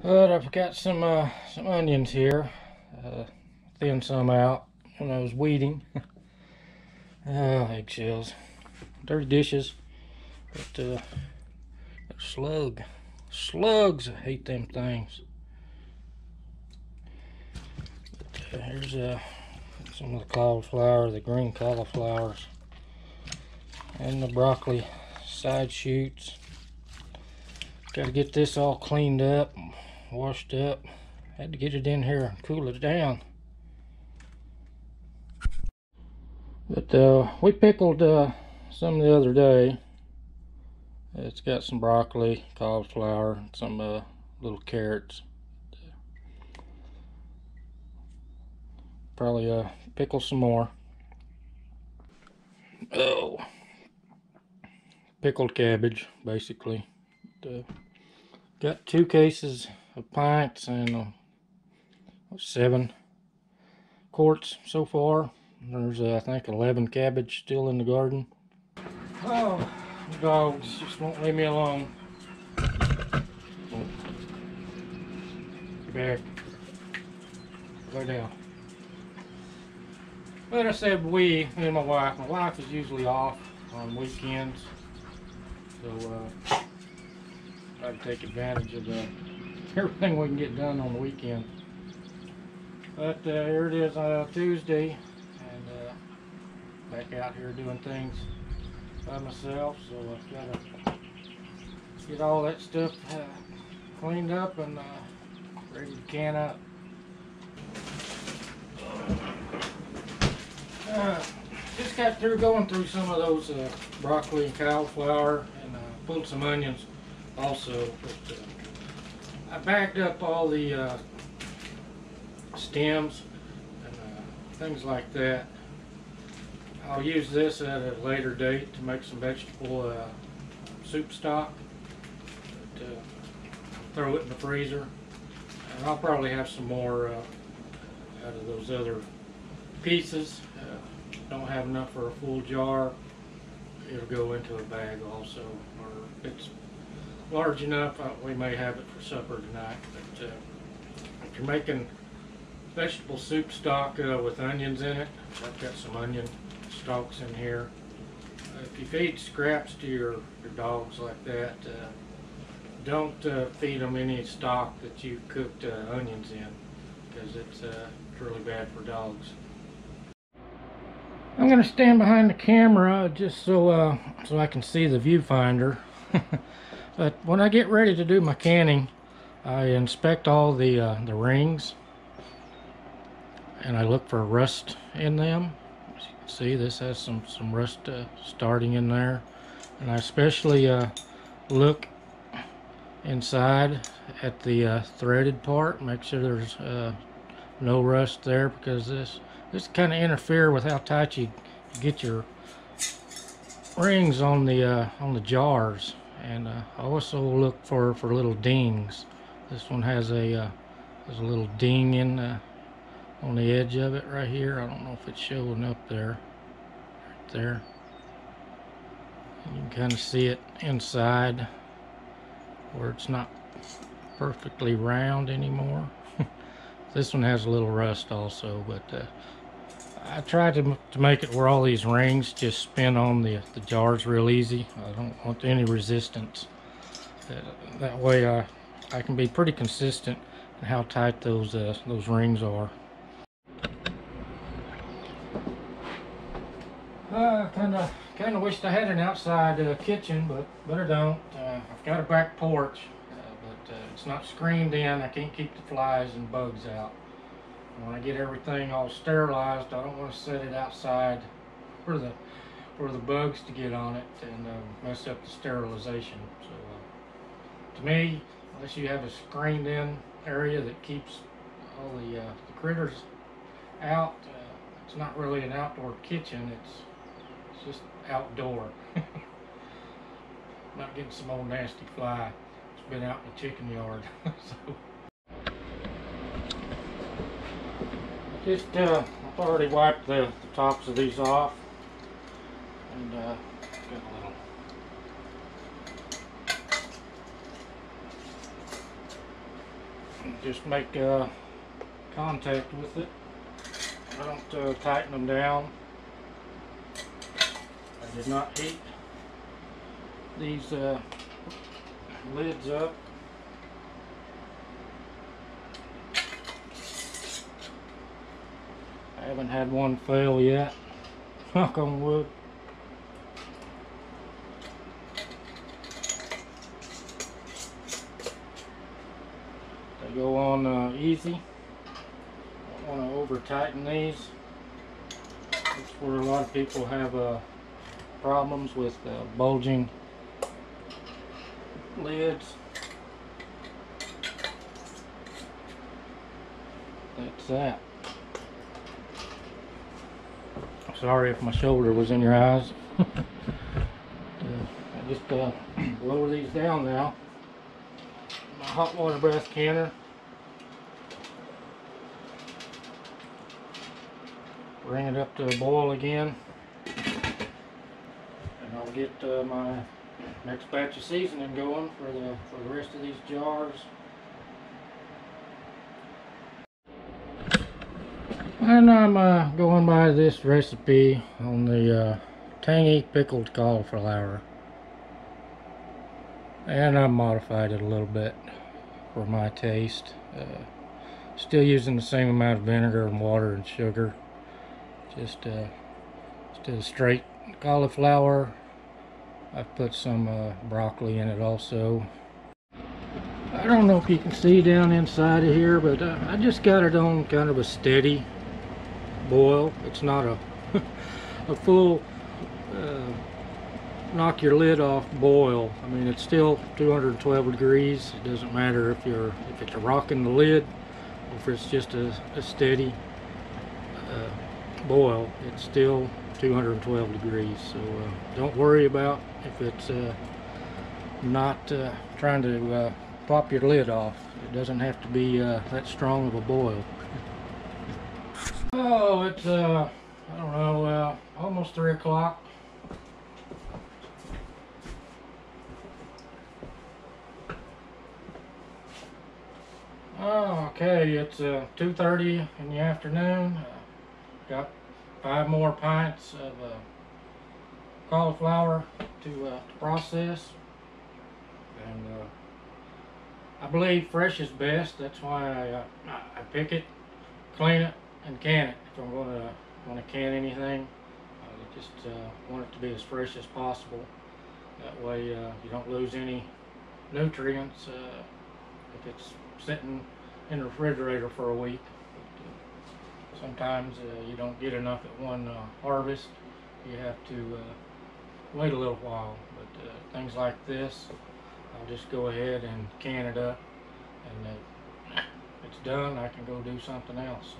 But I've got some onions here. Thinned some out when I was weeding. Eggshells, dirty dishes. But slugs. I hate them things. But here's some of the cauliflower, the green cauliflowers, and the broccoli side shoots. Got to get this all cleaned up, washed up. Had to get it in here and cool it down. But we pickled some the other day. It's got some broccoli, cauliflower, some little carrots. Probably pickle some more. Oh, pickled cabbage, basically. Got 2 cases of pints and 7 quarts so far. There's I think 11 cabbage still in the garden. Oh, the dogs just won't leave me alone. Get back. Lay down. But I said me and my wife. My wife is usually off on weekends, so try to take advantage of everything we can get done on the weekend. But here it is Tuesday, and back out here doing things by myself, so I've got to get all that stuff cleaned up and ready to can up. Just got through going through some of those broccoli and cauliflower, and pulled some onions also. But I bagged up all the stems and things like that. I'll use this at a later date to make some vegetable soup stock. But, throw it in the freezer, and I'll probably have some more out of those other pieces. Don't have enough for a full jar. It'll go into a bag also, or if it's large enough, we may have it for supper tonight. But if you're making vegetable soup stock with onions in it, I've got some onion stalks in here. If you feed scraps to your dogs like that, don't feed them any stock that you've cooked onions in, because it's really bad for dogs. I'm going to stand behind the camera just so I can see the viewfinder. But when I get ready to do my canning, I inspect all the rings, and I look for rust in them. As you can see, this has some rust starting in there, and I especially look inside at the threaded part, make sure there's no rust there, because this kind of interfere with how tight you get your rings on the jars. And I also look for little dings. This one has a little ding in on the edge of it right here. I don't know if it's showing up there. Right there. And you can kind of see it inside where it's not perfectly round anymore. This one has a little rust also, but I tried to make it where all these rings just spin on the jars real easy. I don't want any resistance. That way I can be pretty consistent in how tight those rings are. Kind of wished I had an outside kitchen, but I don't. I've got a back porch, but it's not screened in. I can't keep the flies and bugs out. When I get everything all sterilized, I don't want to set it outside for the bugs to get on it and mess up the sterilization. So to me, unless you have a screened in area that keeps all the critters out, it's not really an outdoor kitchen. It's just outdoor. Not getting some old nasty fly. It's been out in the chicken yard. So. Just I've already wiped the tops of these off, and got a little just make contact with it. I don't tighten them down. I did not heat these lids up. I haven't had one fail yet. Knock on wood. They go on easy. Don't want to over tighten these. That's where a lot of people have problems with bulging lids. That's that. Sorry if my shoulder was in your eyes. I just lower these down now. My hot water breath canner. Bring it up to a boil again. And I'll get my next batch of seasoning going for the rest of these jars. And I'm going by this recipe on the tangy pickled cauliflower. And I modified it a little bit for my taste. Still using the same amount of vinegar and water and sugar. Just instead of straight cauliflower, I've put some broccoli in it also. I don't know if you can see down inside of here, but I just got it on kind of a steady boil. It's not a full knock your lid off boil. I mean, it's still 212 degrees. It doesn't matter if it's rocking the lid or if it's just a steady boil. It's still 212 degrees. So don't worry about if it's not trying to pop your lid off. It doesn't have to be that strong of a boil. Oh, it's I don't know, almost 3 o'clock. Oh, okay, it's 2:30 in the afternoon. Got 5 more pints of cauliflower to process, and I believe fresh is best. That's why I pick it, clean it, and can it. If I'm going to can anything, I just want it to be as fresh as possible. That way you don't lose any nutrients if it's sitting in the refrigerator for a week. But, sometimes you don't get enough at one harvest. You have to wait a little while. But things like this, I'll just go ahead and can it up, and it's done. I can go do something else.